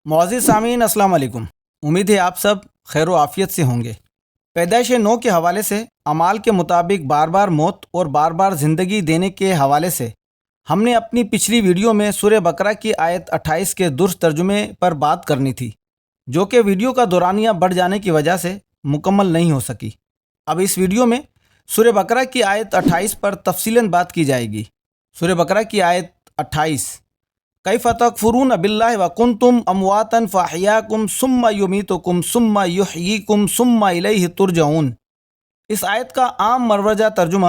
معزز سامعین السلام علیکم۔ امید ہے آپ سب خیر و عافیت سے ہوں گے۔ پیدائش نو کے حوالے سے اعمال کے مطابق بار بار موت اور بار بار زندگی دینے کے حوالے سے ہم نے اپنی پچھلی ویڈیو میں سورہ بقرہ کی آیت 28 کے درست ترجمے پر بات کرنی تھی، جو کہ ویڈیو کا دورانیہ بڑھ جانے کی وجہ سے مکمل نہیں ہو سکی۔ اب اس ویڈیو میں سورہ بقرہ کی آیت 28 پر تفصیلاً بات کی جائے گی۔ سورہ بقرہ کی آیت 28: کیف تکفرون باللہ وکنتم امواتا فاحیاکم ثم یمیتکم ثم یحییکم ثم الیہ ترجعون۔ اس آیت کا عام مروجہ ترجمہ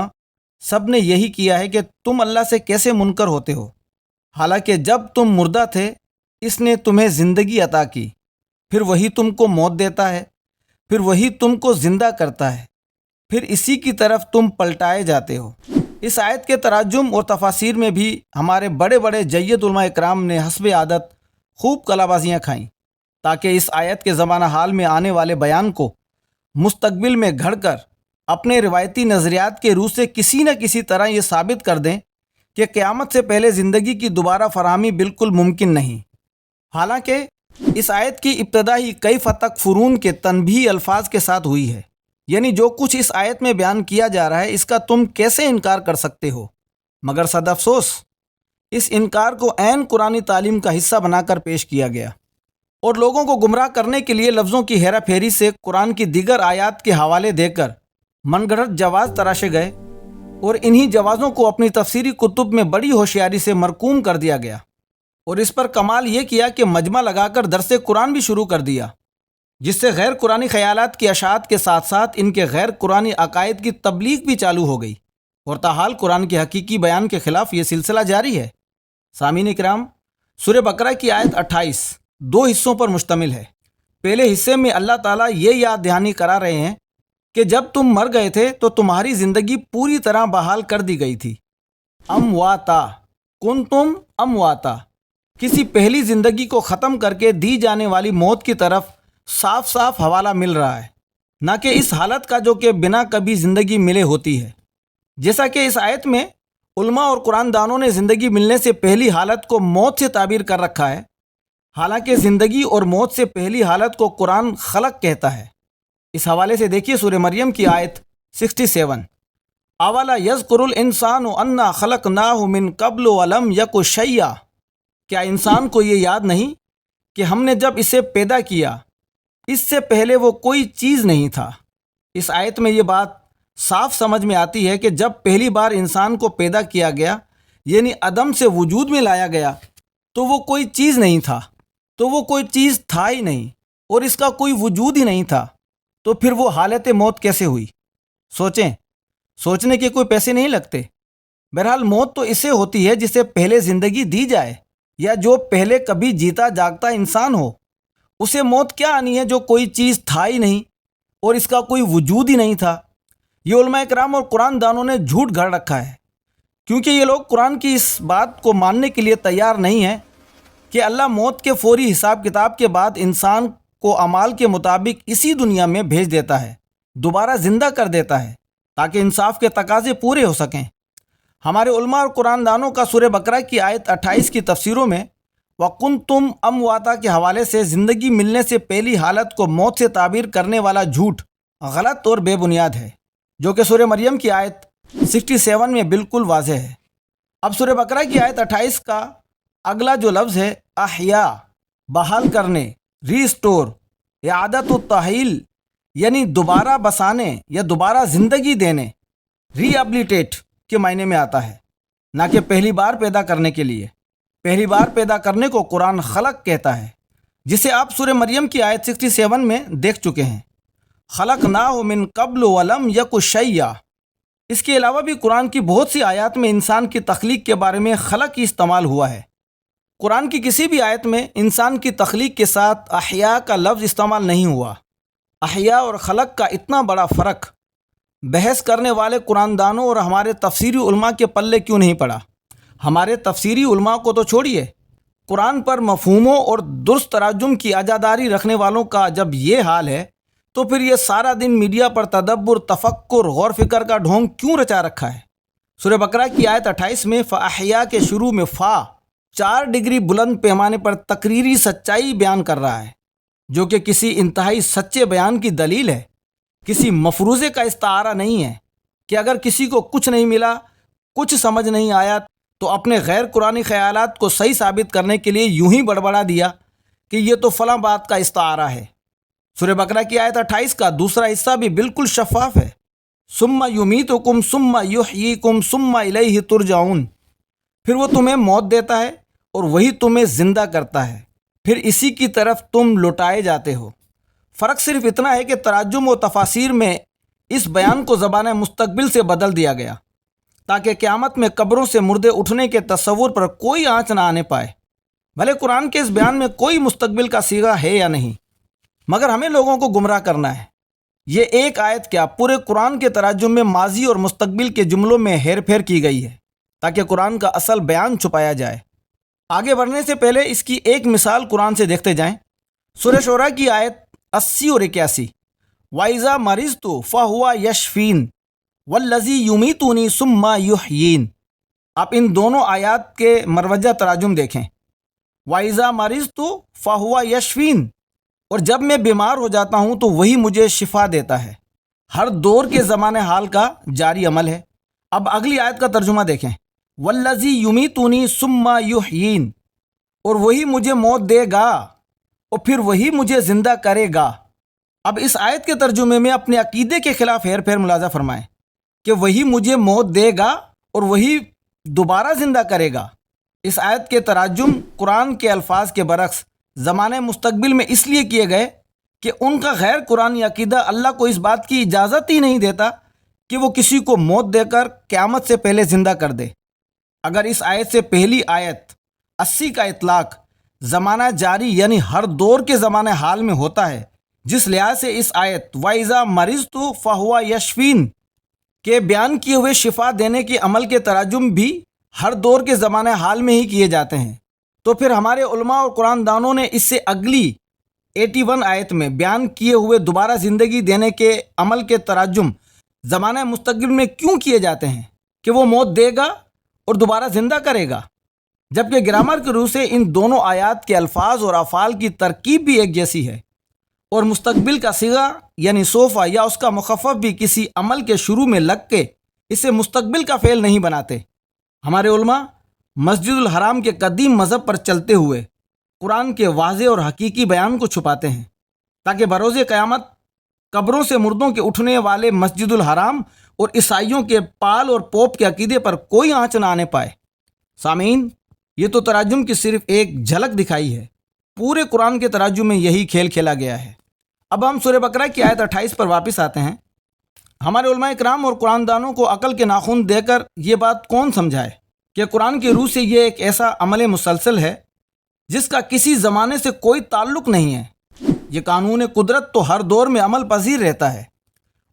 سب نے یہی کیا ہے کہ تم اللہ سے کیسے منکر ہوتے ہو، حالانکہ جب تم مردہ تھے اس نے تمہیں زندگی عطا کی، پھر وہی تم کو موت دیتا ہے، پھر وہی تم کو زندہ کرتا ہے، پھر اسی کی طرف تم پلٹائے جاتے ہو۔ اس آیت کے تراجم اور تفاسیر میں بھی ہمارے بڑے بڑے جید علماء اکرام نے حسب عادت خوب کلا بازیاں کھائیں، تاکہ اس آیت کے زمانہ حال میں آنے والے بیان کو مستقبل میں گھڑ کر اپنے روایتی نظریات کے روح سے کسی نہ کسی طرح یہ ثابت کر دیں کہ قیامت سے پہلے زندگی کی دوبارہ فراہمی بالکل ممکن نہیں۔ حالانکہ اس آیت کی ابتدا ہی کیف تکفرون کے تنبیہی الفاظ کے ساتھ ہوئی ہے، یعنی جو کچھ اس آیت میں بیان کیا جا رہا ہے اس کا تم کیسے انکار کر سکتے ہو؟ مگر صد افسوس اس انکار کو عین قرآنی تعلیم کا حصہ بنا کر پیش کیا گیا، اور لوگوں کو گمراہ کرنے کے لیے لفظوں کی ہیرا پھیری سے قرآن کی دیگر آیات کے حوالے دے کر من گھڑت جواز تراشے گئے، اور انہی جوازوں کو اپنی تفسیری کتب میں بڑی ہوشیاری سے مرقوم کر دیا گیا، اور اس پر کمال یہ کیا کہ مجمع لگا کر درس قرآن بھی شروع کر دیا، جس سے غیر قرآنی خیالات کی اشاعت کے ساتھ ساتھ ان کے غیر قرآنی عقائد کی تبلیغ بھی چالو ہو گئی، اور تاحال قرآن کے حقیقی بیان کے خلاف یہ سلسلہ جاری ہے۔ سامعین اکرام، سورہ بقرہ کی آیت 28 دو حصوں پر مشتمل ہے۔ پہلے حصے میں اللہ تعالیٰ یہ یاد دہانی کرا رہے ہیں کہ جب تم مر گئے تھے تو تمہاری زندگی پوری طرح بحال کر دی گئی تھی۔ امواتا کنتم امواتا، کسی پہلی زندگی کو ختم کر کے دی جانے والی موت کی طرف صاف صاف حوالہ مل رہا ہے، نہ کہ اس حالت کا جو کہ بنا کبھی زندگی ملے ہوتی ہے۔ جیسا کہ اس آیت میں علماء اور قرآن دانوں نے زندگی ملنے سے پہلی حالت کو موت سے تعبیر کر رکھا ہے، حالانکہ زندگی اور موت سے پہلی حالت کو قرآن خلق کہتا ہے۔ اس حوالے سے دیکھیے سورہ مریم کی آیت 67: اولا یذکر الانسان انا خلقناہ من قبل ولم یک شیئا، کیا انسان کو یہ یاد نہیں کہ ہم نے جب اسے پیدا کیا اس سے پہلے وہ کوئی چیز نہیں تھا۔ اس آیت میں یہ بات صاف سمجھ میں آتی ہے کہ جب پہلی بار انسان کو پیدا کیا گیا، یعنی عدم سے وجود میں لایا گیا، تو وہ کوئی چیز نہیں تھا، تو وہ کوئی چیز تھا ہی نہیں، اور اس کا کوئی وجود ہی نہیں تھا، تو پھر وہ حالت موت کیسے ہوئی؟ سوچنے کے کوئی پیسے نہیں لگتے۔ بہرحال موت تو اسے ہوتی ہے جسے پہلے زندگی دی جائے، یا جو پہلے کبھی جیتا جاگتا انسان ہو، اسے موت کیا آنی ہے جو کوئی چیز تھا ہی نہیں اور اس کا کوئی وجود ہی نہیں تھا۔ یہ علماء کرام اور قرآن دانوں نے جھوٹ گھڑ رکھا ہے، کیونکہ یہ لوگ قرآن کی اس بات کو ماننے کے لیے تیار نہیں ہیں کہ اللہ موت کے فوری حساب کتاب کے بعد انسان کو اعمال کے مطابق اسی دنیا میں بھیج دیتا ہے، دوبارہ زندہ کر دیتا ہے، تاکہ انصاف کے تقاضے پورے ہو سکیں۔ ہمارے علماء اور قرآن دانوں کا سورہ بقرہ کی آیت 28 کی تفسیروں میں وَكُنْتُمْ أَمْوَاتًا کے حوالے سے زندگی ملنے سے پہلی حالت کو موت سے تعبیر کرنے والا جھوٹ غلط اور بے بنیاد ہے، جو کہ سورہ مریم کی آیت 67 میں بالکل واضح ہے۔ اب سورہ بقرہ کی آیت 28 کا اگلا جو لفظ ہے احیا، بحال کرنے، ریسٹور، اعادت التحیل، یعنی دوبارہ بسانے یا دوبارہ زندگی دینے، ری ایبلیٹیٹ کے معنی میں آتا ہے، نہ کہ پہلی بار پیدا کرنے کے لیے۔ پہلی بار پیدا کرنے کو قرآن خلق کہتا ہے، جسے آپ سورہ مریم کی آیت 67 میں دیکھ چکے ہیں۔ خلقناہ من قبل ولم یک شیئا۔ اس کے علاوہ بھی قرآن کی بہت سی آیات میں انسان کی تخلیق کے بارے میں خلق ہی استعمال ہوا ہے۔ قرآن کی کسی بھی آیت میں انسان کی تخلیق کے ساتھ احیا کا لفظ استعمال نہیں ہوا۔ احیا اور خلق کا اتنا بڑا فرق بحث کرنے والے قرآن دانوں اور ہمارے تفسیری علماء کے پلے کیوں نہیں پڑا؟ ہمارے تفسیری علماء کو تو چھوڑیے، قرآن پر مفہوموں اور درست تراجم کی عزاداری رکھنے والوں کا جب یہ حال ہے تو پھر یہ سارا دن میڈیا پر تدبر، تفکر، غور فکر کا ڈھونگ کیوں رچا رکھا ہے؟ سورہ بقرہ کی آیت 28 میں فاحیا کے شروع میں فا 4 ڈگری بلند پیمانے پر تقریری سچائی بیان کر رہا ہے، جو کہ کسی انتہائی سچے بیان کی دلیل ہے، کسی مفروضے کا استعارہ نہیں ہے کہ اگر کسی کو کچھ نہیں ملا، کچھ سمجھ نہیں آیا تو اپنے غیر قرآنی خیالات کو صحیح ثابت کرنے کے لیے یوں ہی بڑبڑا دیا کہ یہ تو فلاں بات کا استعارہ ہے۔ سورہ بقرہ کی آیت 28 کا دوسرا حصہ بھی بالکل شفاف ہے۔ ثم یمیتکم ثم یحییکم ثم الیہ ترجعون، پھر وہ تمہیں موت دیتا ہے اور وہی تمہیں زندہ کرتا ہے، پھر اسی کی طرف تم لوٹائے جاتے ہو۔ فرق صرف اتنا ہے کہ تراجم و تفاسیر میں اس بیان کو زبان مستقبل سے بدل دیا گیا تاکہ قیامت میں قبروں سے مردے اٹھنے کے تصور پر کوئی آنچ نہ آنے پائے۔ بھلے قرآن کے اس بیان میں کوئی مستقبل کا صیغہ ہے یا نہیں، مگر ہمیں لوگوں کو گمراہ کرنا ہے۔ یہ ایک آیت کیا پورے قرآن کے تراجم میں ماضی اور مستقبل کے جملوں میں ہیر پھیر کی گئی ہے تاکہ قرآن کا اصل بیان چھپایا جائے۔ آگے بڑھنے سے پہلے اس کی ایک مثال قرآن سے دیکھتے جائیں۔ سورہ شعراء کی آیت 80 اور 81، وَإِذَا مَرِضْتُ فَهُوَ يَشْفِينِ وَالَّذِي يُمِيتُنِي ثُمَّ يُحْيِينِ۔ آپ ان دونوں آیات کے مروجہ تراجم دیکھیں۔ وَإِذَا مَرِضْتُ فَهُوَ يَشْفِينِ، اور جب میں بیمار ہو جاتا ہوں تو وہی مجھے شفا دیتا ہے۔ ہر دور کے زمان حال کا جاری عمل ہے۔ اب اگلی آیت کا ترجمہ دیکھیں۔ وَالَّذِي يُمِيتُنِي ثُمَّ يُحْيِينِ، اور وہی مجھے موت دے گا اور پھر وہی مجھے زندہ کرے گا۔ اب اس آیت کے ترجمے میں اپنے عقیدے کے خلاف ہیر پھیر ملاحظہ فرمائیں کہ وہی مجھے موت دے گا اور وہی دوبارہ زندہ کرے گا۔ اس آیت کے تراجم قرآن کے الفاظ کے برعکس زمانے مستقبل میں اس لیے کیے گئے کہ ان کا غیر قرآنی عقیدہ اللہ کو اس بات کی اجازت ہی نہیں دیتا کہ وہ کسی کو موت دے کر قیامت سے پہلے زندہ کر دے۔ اگر اس آیت سے پہلی آیت 80 کا اطلاق زمانہ جاری یعنی ہر دور کے زمانہ حال میں ہوتا ہے، جس لحاظ سے اس آیت وَإِذَا مَرِضْتُ فَهُوَ يَشْفِينِ کے بیان کیے ہوئے شفا دینے کے عمل کے تراجم بھی ہر دور کے زمانہ حال میں ہی کیے جاتے ہیں، تو پھر ہمارے علماء اور قرآن دانوں نے اس سے اگلی 81 آیت میں بیان کیے ہوئے دوبارہ زندگی دینے کے عمل کے تراجم زمانہ مستقبل میں کیوں کیے جاتے ہیں کہ وہ موت دے گا اور دوبارہ زندہ کرے گا، جبکہ گرامر کی روح سے ان دونوں آیات کے الفاظ اور افعال کی ترکیب بھی ایک جیسی ہے، اور مستقبل کا صیغہ یعنی سوفا یا اس کا مخفف بھی کسی عمل کے شروع میں لگ کے اسے مستقبل کا فعل نہیں بناتے۔ ہمارے علماء مسجد الحرام کے قدیم مذہب پر چلتے ہوئے قرآن کے واضح اور حقیقی بیان کو چھپاتے ہیں تاکہ بروز قیامت قبروں سے مردوں کے اٹھنے والے مسجد الحرام اور عیسائیوں کے پال اور پوپ کے عقیدے پر کوئی آنچ نہ آنے پائے۔ سامعین، یہ تو تراجم کی صرف ایک جھلک دکھائی ہے، پورے قرآن کے تراجم میں یہی کھیل کھیلا گیا ہے۔ اب ہم سورہ بقرہ کی آیت 28 پر واپس آتے ہیں۔ ہمارے علماء کرام اور قرآن دانوں کو عقل کے ناخن دے کر یہ بات کون سمجھائے کہ قرآن کی روح سے یہ ایک ایسا عمل مسلسل ہے جس کا کسی زمانے سے کوئی تعلق نہیں ہے۔ یہ قانون قدرت تو ہر دور میں عمل پذیر رہتا ہے،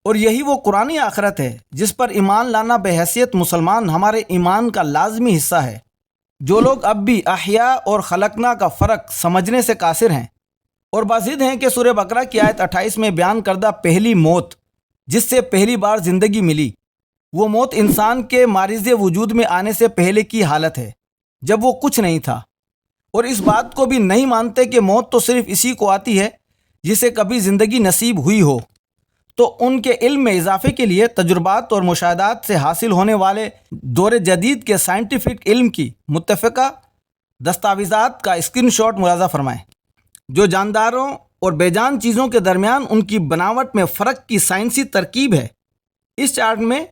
اور یہی وہ قرآنی آخرت ہے جس پر ایمان لانا بحیثیت مسلمان ہمارے ایمان کا لازمی حصہ ہے۔ جو لوگ اب بھی احیاء اور خلقنا کا فرق سمجھنے سے قاصر ہیں اور بازد ہیں کہ سورہ بقرہ کی آیت 28 میں بیان کردہ پہلی موت جس سے پہلی بار زندگی ملی، وہ موت انسان کے معرض وجود میں آنے سے پہلے کی حالت ہے جب وہ کچھ نہیں تھا، اور اس بات کو بھی نہیں مانتے کہ موت تو صرف اسی کو آتی ہے جسے کبھی زندگی نصیب ہوئی ہو، تو ان کے علم میں اضافے کے لیے تجربات اور مشاہدات سے حاصل ہونے والے دور جدید کے سائنٹیفک علم کی متفقہ دستاویزات کا اسکرین شاٹ ملاحظہ فرمائیں، جو جانداروں اور بے جان چیزوں کے درمیان ان کی بناوٹ میں فرق کی سائنسی ترکیب ہے۔ اس چارٹ میں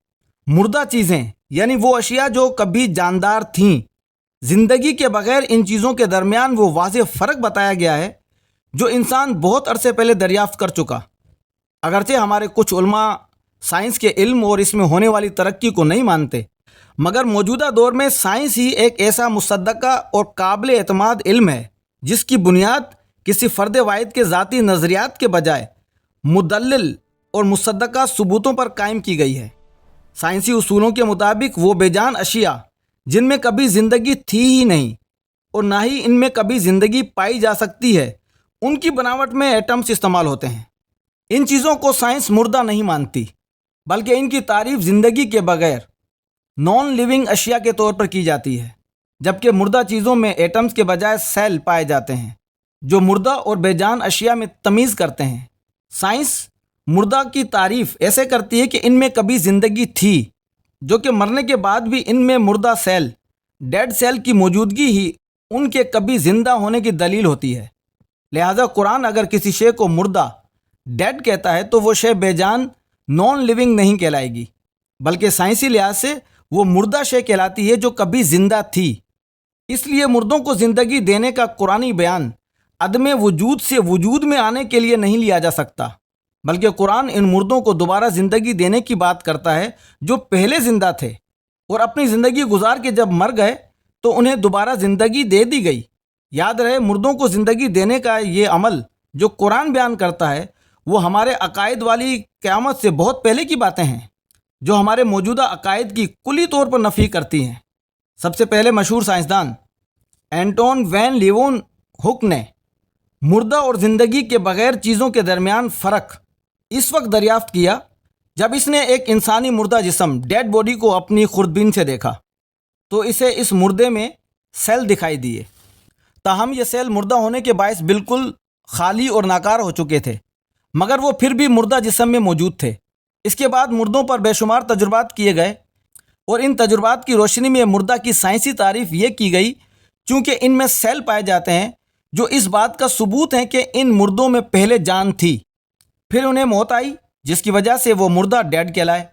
مردہ چیزیں یعنی وہ اشیاء جو کبھی جاندار تھیں، زندگی کے بغیر ان چیزوں کے درمیان وہ واضح فرق بتایا گیا ہے جو انسان بہت عرصے پہلے دریافت کر چکا۔ اگرچہ ہمارے کچھ علماء سائنس کے علم اور اس میں ہونے والی ترقی کو نہیں مانتے، مگر موجودہ دور میں سائنس ہی ایک ایسا مصدقہ اور قابل اعتماد علم ہے جس کی بنیاد کسی فرد واحد کے ذاتی نظریات کے بجائے مدلل اور مصدقہ ثبوتوں پر قائم کی گئی ہے۔ سائنسی اصولوں کے مطابق وہ بے جان اشیاء جن میں کبھی زندگی تھی ہی نہیں اور نہ ہی ان میں کبھی زندگی پائی جا سکتی ہے، ان کی بناوٹ میں ایٹمز استعمال ہوتے ہیں۔ ان چیزوں کو سائنس مردہ نہیں مانتی، بلکہ ان کی تعریف زندگی کے بغیر نان لیونگ اشیاء کے طور پر کی جاتی ہے۔ جبکہ مردہ چیزوں میں ایٹمز کے بجائے سیل پائے جاتے ہیں جو مردہ اور بے جان اشیاء میں تمیز کرتے ہیں۔ سائنس مردہ کی تعریف ایسے کرتی ہے کہ ان میں کبھی زندگی تھی، جو کہ مرنے کے بعد بھی ان میں مردہ سیل، ڈیڈ سیل کی موجودگی ہی ان کے کبھی زندہ ہونے کی دلیل ہوتی ہے۔ لہٰذا قرآن اگر کسی شے کو مردہ، ڈیڈ کہتا ہے تو وہ شے بے جان، نان لیونگ نہیں کہلائے گی، بلکہ سائنسی لحاظ سے وہ مردہ شے کہلاتی ہے جو کبھی زندہ تھی۔ اس لیے مردوں کو زندگی دینے کا قرآنی بیان عدم وجود سے وجود میں آنے کے لیے نہیں لیا جا سکتا، بلکہ قرآن ان مردوں کو دوبارہ زندگی دینے کی بات کرتا ہے جو پہلے زندہ تھے اور اپنی زندگی گزار کے جب مر گئے تو انہیں دوبارہ زندگی دے دی گئی۔ یاد رہے، مردوں کو زندگی دینے کا یہ عمل جو قرآن بیان کرتا ہے وہ ہمارے عقائد والی قیامت سے بہت پہلے کی باتیں ہیں، جو ہمارے موجودہ عقائد کی کلی طور پر نفی کرتی ہیں۔ سب سے پہلے مشہور سائنسدان اینٹون وین لیون ہک نے مردہ اور زندگی کے بغیر چیزوں کے درمیان فرق اس وقت دریافت کیا جب اس نے ایک انسانی مردہ جسم، ڈیڈ باڈی کو اپنی خوردبین سے دیکھا تو اسے اس مردے میں سیل دکھائی دیے۔ تاہم یہ سیل مردہ ہونے کے باعث بالکل خالی اور ناکار ہو چکے تھے، مگر وہ پھر بھی مردہ جسم میں موجود تھے۔ اس کے بعد مردوں پر بے شمار تجربات کیے گئے اور ان تجربات کی روشنی میں مردہ کی سائنسی تعریف یہ کی گئی چونکہ ان میں سیل پائے جاتے ہیں جو اس بات کا ثبوت ہے کہ ان مردوں میں پہلے جان تھی، پھر انہیں موت آئی جس کی وجہ سے وہ مردہ ڈیڈ کہلائے۔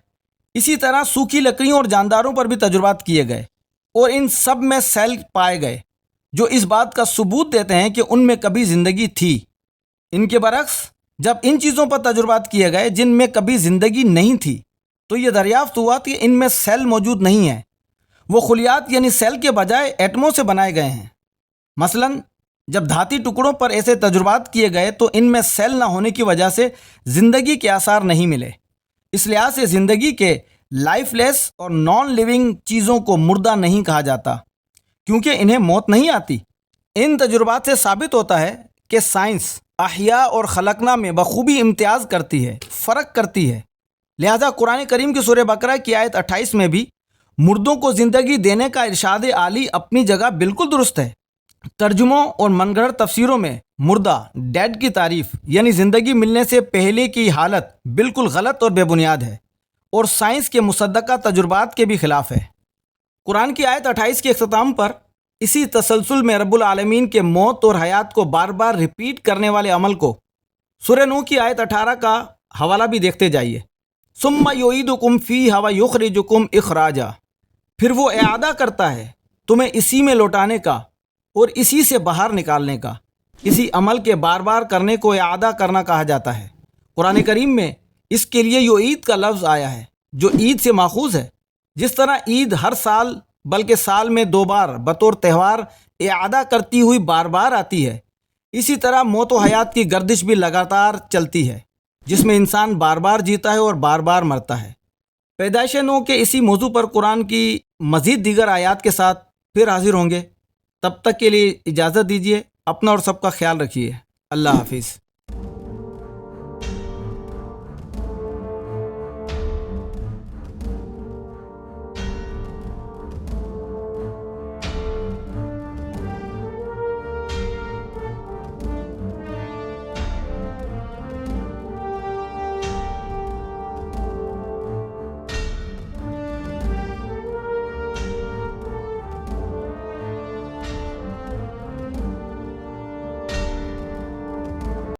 اسی طرح سوکھی لکڑیوں اور جانداروں پر بھی تجربات کیے گئے اور ان سب میں سیل پائے گئے جو اس بات کا ثبوت دیتے ہیں کہ ان میں کبھی زندگی تھی۔ ان کے برعکس جب ان چیزوں پر تجربات کیے گئے جن میں کبھی زندگی نہیں تھی تو یہ دریافت ہوا کہ ان میں سیل موجود نہیں ہیں، وہ خلیات یعنی سیل کے بجائے ایٹموں سے بنائے گئے ہیں۔ مثلاً جب دھاتی ٹکڑوں پر ایسے تجربات کیے گئے تو ان میں سیل نہ ہونے کی وجہ سے زندگی کے آثار نہیں ملے۔ اس لحاظ سے زندگی کے لائف لیس اور نان لیونگ چیزوں کو مردہ نہیں کہا جاتا کیونکہ انہیں موت نہیں آتی۔ ان تجربات سے ثابت ہوتا ہے کہ سائنس احیاء اور خلقنا میں بخوبی امتیاز کرتی ہے، فرق کرتی ہے۔ لہذا قرآن کریم کی سورہ بقرہ کی آیت 28 میں بھی مردوں کو زندگی دینے کا ارشاد عالی اپنی جگہ بالکل درست ہے۔ ترجموں اور من گھڑت تفسیروں میں مردہ، ڈیڈ کی تعریف یعنی زندگی ملنے سے پہلے کی حالت بالکل غلط اور بے بنیاد ہے اور سائنس کے مصدقہ تجربات کے بھی خلاف ہے۔ قرآن کی آیت 28 کے اختتام پر اسی تسلسل میں رب العالمین کے موت اور حیات کو بار بار ریپیٹ کرنے والے عمل کو سورہ نوح کی آیت 18 کا حوالہ بھی دیکھتے جائیے۔ ثم یعیدکم فیہ ویخرجکم اخراجا، پھر وہ اعادہ کرتا ہے تمہیں اسی میں لوٹانے کا اور اسی سے باہر نکالنے کا۔ کسی عمل کے بار بار کرنے کو اعادہ کرنا کہا جاتا ہے۔ قرآن کریم میں اس کے لیے یعید کا لفظ آیا ہے جو عید سے ماخوذ ہے۔ جس طرح عید ہر سال بلکہ سال میں 2 بار بطور تہوار اعادہ کرتی ہوئی بار بار آتی ہے، اسی طرح موت و حیات کی گردش بھی لگاتار چلتی ہے جس میں انسان بار بار جیتا ہے اور بار بار مرتا ہے۔ پیدائش نو کے اسی موضوع پر قرآن کی مزید دیگر آیات کے ساتھ پھر حاضر ہوں گے۔ تب تک کے لیے اجازت دیجیے، اپنا اور سب کا خیال رکھیے۔ اللہ حافظ۔